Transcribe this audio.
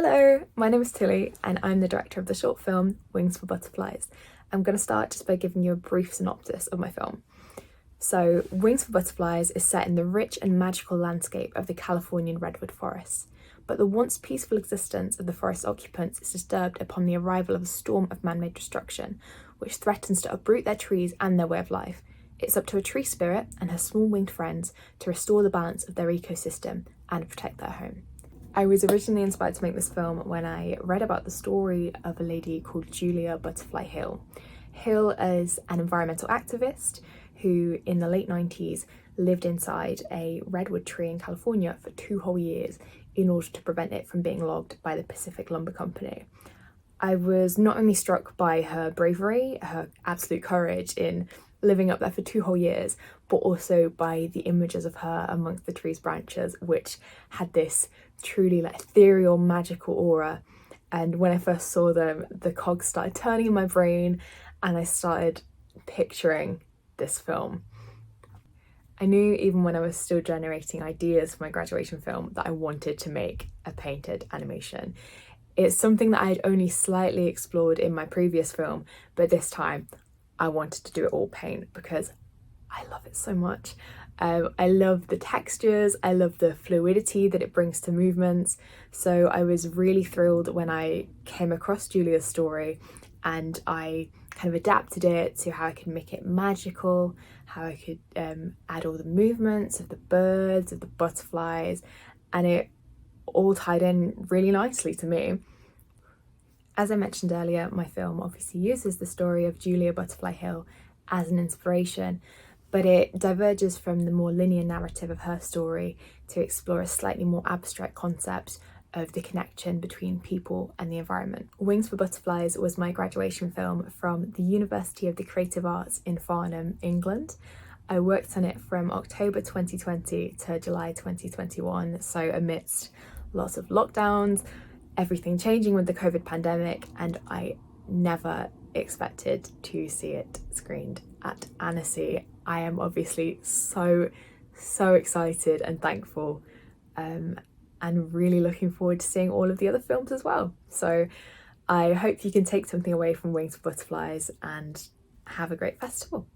Hello, my name is Tilly and I'm the director of the short film Wings for Butterflies. I'm going to start just by giving you a brief synopsis of my film. So, Wings for Butterflies is set in the rich and magical landscape of the Californian redwood forests, but the once peaceful existence of the forest occupants is disturbed upon the arrival of a storm of man-made destruction, which threatens to uproot their trees and their way of life. It's up to a tree spirit and her small winged friends to restore the balance of their ecosystem and protect their home. I was originally inspired to make this film when I read about the story of a lady called Julia Butterfly Hill. Hill is an environmental activist who in the late 90s lived inside a redwood tree in California for 2 whole years in order to prevent it from being logged by the Pacific Lumber Company. I was not only struck by her bravery, her absolute courage in living up there for 2 whole years, but also by the images of her amongst the tree's branches, which had this truly ethereal, magical aura. And when I first saw them, the cogs started turning in my brain and I started picturing this film. I knew even when I was still generating ideas for my graduation film that I wanted to make a painted animation. It's something that I had only slightly explored in my previous film, but this time I wanted to do it all paint because I love it so much. I love the textures, I love the fluidity that it brings to movements. So I was really thrilled when I came across Julia's story and I kind of adapted it to how I could make it magical, how I could add all the movements of the birds, of the butterflies, and it all tied in really nicely to me. As I mentioned earlier, my film obviously uses the story of Julia Butterfly Hill as an inspiration, but it diverges from the more linear narrative of her story to explore a slightly more abstract concept of the connection between people and the environment. Wings for Butterflies was my graduation film from the University of the Creative Arts in Farnham, England. I worked on it from October 2020 to July 2021, so amidst lots of lockdowns, everything changing with the COVID pandemic, and I never expected to see it screened at Annecy. I am obviously so excited and thankful and really looking forward to seeing all of the other films as well. So I hope you can take something away from Wings for Butterflies and have a great festival.